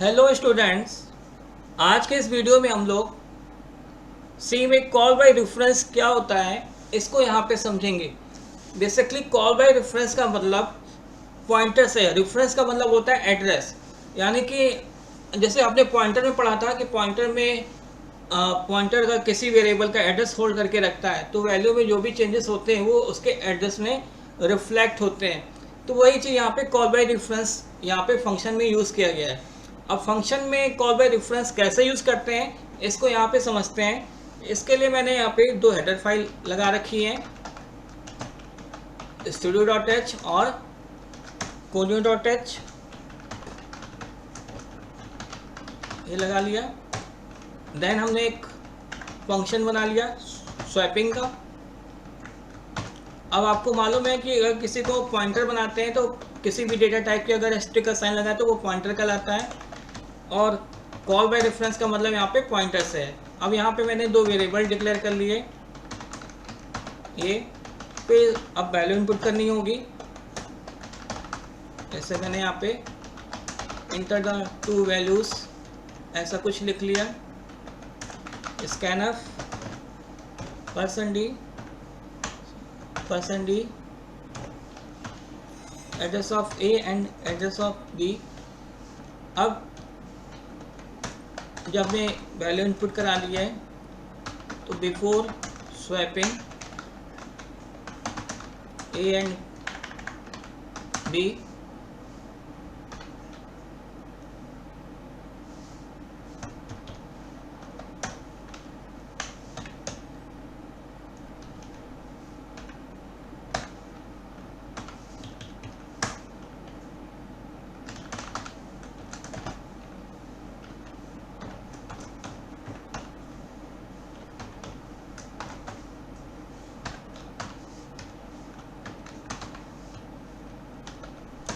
Hello students, आज के इस वीडियो में हम लोग सी में कॉल बाय रेफरेंस क्या होता है इसको यहाँ पे समझेंगे। बेसिकली कॉल बाय रेफरेंस का मतलब पॉइंटर से है। रेफरेंस का मतलब होता है एड्रेस, यानी कि जैसे आपने पॉइंटर में पढ़ा था कि पॉइंटर में पॉइंटर का किसी वेरिएबल का एड्रेस होल्ड करके रखता है, तो वैल्यू में जो भी चेंजेस होते हैं वो उसके एड्रेस में रिफ्लेक्ट होते हैं। तो वही चीज़ यहाँ पे कॉल बाय रेफरेंस यहाँ पे फंक्शन में यूज़ किया गया है। अब फंक्शन में कॉल बाय रेफरेंस कैसे यूज़ करते हैं इसको यहाँ पे समझते हैं। इसके लिए मैंने यहाँ पे दो हेडर फाइल लगा रखी हैं, studio.h और conio.h। ये लगा लिया। देन हमने एक फंक्शन बना लिया स्वैपिंग का। अब आपको मालूम है कि अगर किसी को पॉइंटर बनाते हैं तो किसी भी डेटा टाइप के अगर स्ट्रिंग का साइन लगाए तो वो पॉइंटर कहलाता है, और कॉल बाय रेफरेंस का मतलब यहाँ पे पॉइंटर से है। अब यहाँ पे मैंने दो वेरिएबल डिक्लेयर कर लिए, ये फिर अब वैल्यू इनपुट करनी होगी। जैसे मैंने यहाँ पे इंटर द टू वैल्यूज ऐसा कुछ लिख लिया। Scanf %d address of A and address of B. अब जब मैं वैल्यू इनपुट करा लिया है तो before swapping A and B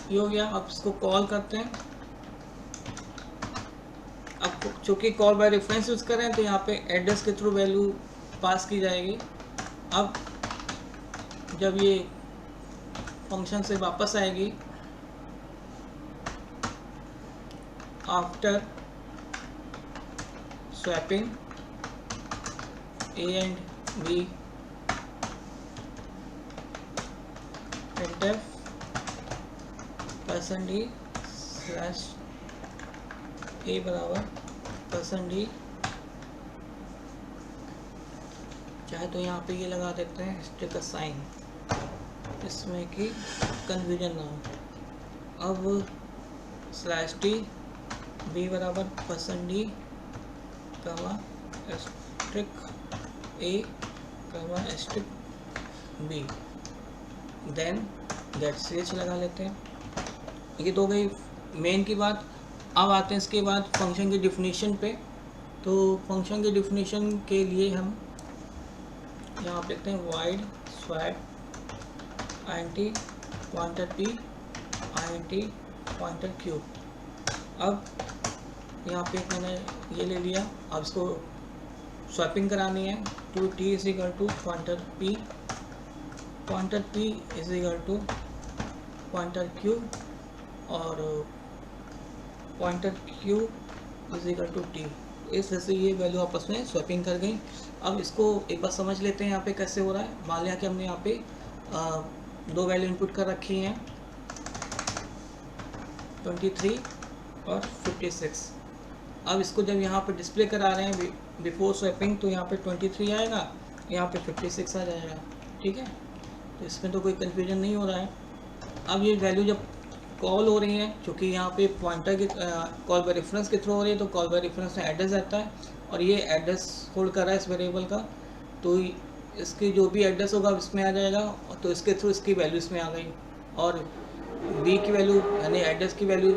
ये हो गया। अब इसको कॉल करते हैं। अब चूँकि कॉल बाय रेफरेंस यूज़ कर रहे हैं तो यहाँ पे एड्रेस के थ्रू वैल्यू पास की जाएगी। अब जब ये फंक्शन से वापस आएगी after swapping A and B printf %d slash A बराबर %d, चाहे तो यहाँ पे ये लगा देते हैं स्ट्रिंग का साइन, इसमें कि कन्फ्यूजन ना हो। अब /t b बराबर %d comma string A comma string B, then get ch लगा लेते हैं। ये तो गई मेन की बात। अब आते हैं इसके बाद फंक्शन की डिफिनीशन पे। तो फंक्शन की डिफिनीशन के लिए हम यहाँ पे लिखते हैं wide swap INT pointer p INT pointer q। अब यहाँ पे मैंने ये ले लिया। अब इसको स्वैपिंग करानी है to t is equal to pointer p is equal to pointer q और pointer q is equal to t। इस वजह से ये वैल्यू आपस में स्वैपिंग कर गई। अब इसको एक बार समझ लेते हैं यहाँ पे कैसे हो रहा है। मान लिया कि हमने यहाँ पे दो वैल्यू इनपुट कर रखी हैं 23 और 56। अब इसको जब यहाँ पे डिस्प्ले करा रहे हैं बिफोर स्वैपिंग तो यहाँ पे 23 आएगा, यहाँ पे 56 आ जाएगा। ठीक है, तो इसमें तो कोई कन्फ्यूजन नहीं हो रहा है। अब ये वैल्यू जब कॉल हो रही है, क्योंकि यहाँ पे पॉइंटर की कॉल बाय रेफरेंस के थ्रू हो रही है, तो कॉल बाय रेफरेंस में एड्रेस रहता है और ये एड्रेस होल्ड कर रहा है इस वेरिएबल का, तो इसकी जो भी एड्रेस होगा इसमें आ जाएगा, तो इसके थ्रू इसकी वैल्यू इसमें आ गई और बी की वैल्यू यानी एड्रेस की वैल्यू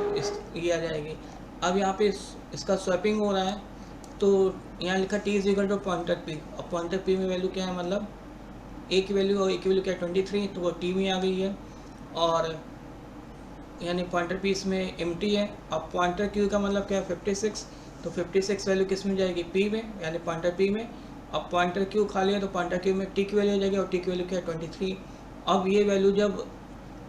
ये आ जाएगी। अब यहाँ पे इसका स्वैपिंग हो रहा है तो यहाँ लिखा t is equal to pointer p, और पॉइंटर p में वैल्यू क्या है, मतलब a की वैल्यू, और a की वैल्यू क्या है 23, तो वो t में आ गई है, और यानी पॉइंटर p इसमें एम्प्टी है। अब पॉइंटर q का मतलब क्या है 56, तो 56 वैल्यू किस में जाएगी p में, यानी पॉइंटर p में। अब पॉइंटर q खाली है तो पॉइंटर q में t की वैल्यू आ जाएगी, और t की वैल्यू क्या है 23। अब ये वैल्यू जब,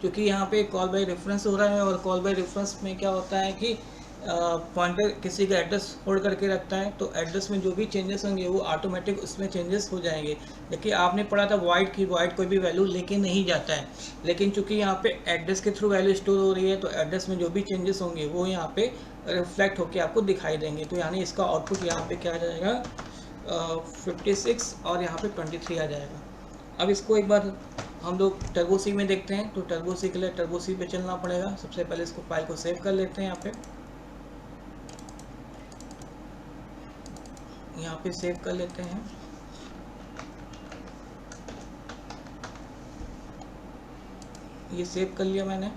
क्योंकि यहाँ पे कॉल बाय रेफरेंस हो रहा है और कॉल बाय रेफरेंस में क्या होता है कि पॉइंटर किसी का एड्रेस होल्ड करके रखता है, तो एड्रेस में जो भी चेंजेस होंगे वो ऑटोमेटिक उसमें चेंजेस हो जाएंगे। देखिए आपने पढ़ा था वॉइड की, वॉइड कोई भी वैल्यू लेके नहीं जाता है, लेकिन चूंकि यहाँ पे एड्रेस के थ्रू वैल्यू स्टोर हो रही है, तो एड्रेस में जो भी चेंजेस होंगे वो यहाँ पे रिफ्लेक्ट होकर आपको दिखाई देंगे। तो यानी इसका आउटपुट यहाँ पे क्या आ जाएगा, 56 और यहाँ पे 23 आ जाएगा। अब इसको एक बार हम लोग टर्बो सी में देखते हैं। तो टर्बो सी के लिए टर्बो सी पे चलना पड़ेगा। सबसे पहले इसको फाइल को सेव कर लेते हैं। यहाँ पे सेव कर लेते हैं। ये सेव कर लिया मैंने।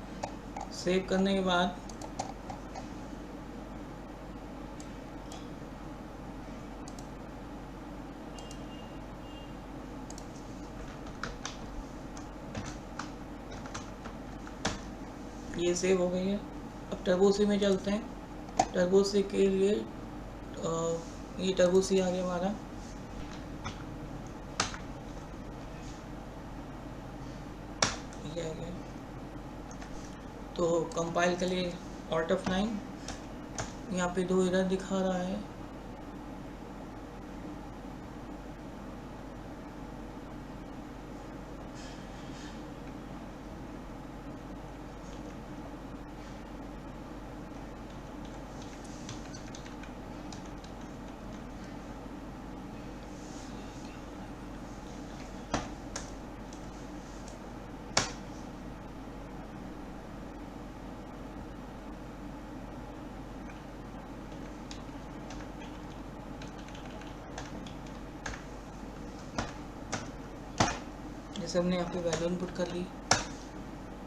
सेव करने के बाद ये सेव हो गई है। अब टर्बो सी में चलते हैं। टर्बो सी के लिए ये टर्बो सी आ गया हमारा। ये आ गया। तो कंपाइल के लिए Alt F9। यहाँ पे 2 एरर दिखा रहा है। जैसे हमने यहाँ पे वैल्यू इनपुट कर ली।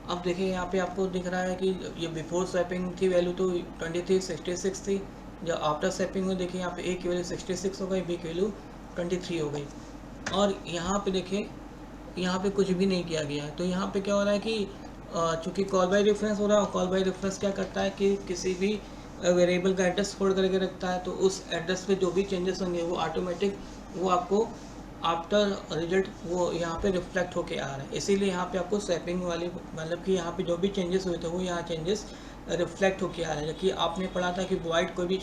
अब देखिए यहाँ पे आपको दिख रहा है कि ये बिफोर स्वैपिंग की वैल्यू तो 23 66 थी। जब आफ्टर स्वैपिंग में देखिए यहाँ पे ए की वैल्यू 66 हो गई, बी की वैल्यू 23 हो गई। और यहाँ पे देखिए यहाँ पे कुछ भी नहीं किया गया। तो यहाँ पे क्या हो रहा है कि चूँकि कॉल बाय रेफरेंस हो रहा है, कॉल बाय रेफरेंस क्या करता है कि किसी भी वेरिएबल का एड्रेस होल्ड करके रखता है, तो उस एड्रेस पे जो भी चेंजेस होंगे वो ऑटोमेटिक वो आपको आफ्टर रिजल्ट वो यहाँ पे रिफ्लेक्ट होके आ रहा है। इसीलिए यहाँ पे आपको स्वैपिंग वाली मतलब कि यहाँ पे जो भी चेंजेस हुए थे वो यहाँ चेंजेस रिफ्लेक्ट होके आ रहा है। जबकि आपने पढ़ा था कि वॉइड कोई भी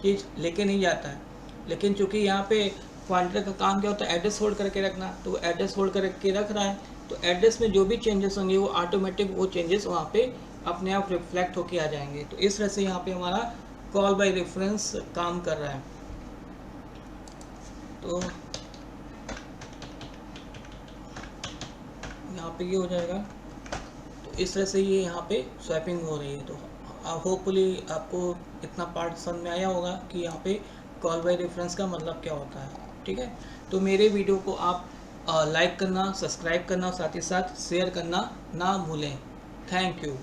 चीज़ लेके नहीं जाता है, लेकिन चूँकि यहाँ पे पॉइंटर का काम क्या होता है, एड्रेस होल्ड करके रखना। तो एड्रेस होल्ड करके रख रहा है, तो एड्रेस में जो भी चेंजेस होंगे वो ऑटोमेटिक वो चेंजेस वहाँ पे अपने आप रिफ्लेक्ट होके आ जाएंगे। तो इस तरह से यहाँ पे हमारा कॉल बाय रेफरेंस काम कर रहा है। तो यहाँ पे ये हो जाएगा। तो इस तरह से ये यहाँ पे स्वैपिंग हो रही है। तो होपफुली आपको इतना पार्ट समझ में आया होगा कि यहाँ पे कॉल बाय रेफरेंस का मतलब क्या होता है। ठीक है, तो मेरे वीडियो को आप लाइक करना, सब्सक्राइब करना, साथ ही साथ शेयर करना ना भूलें। Thank you.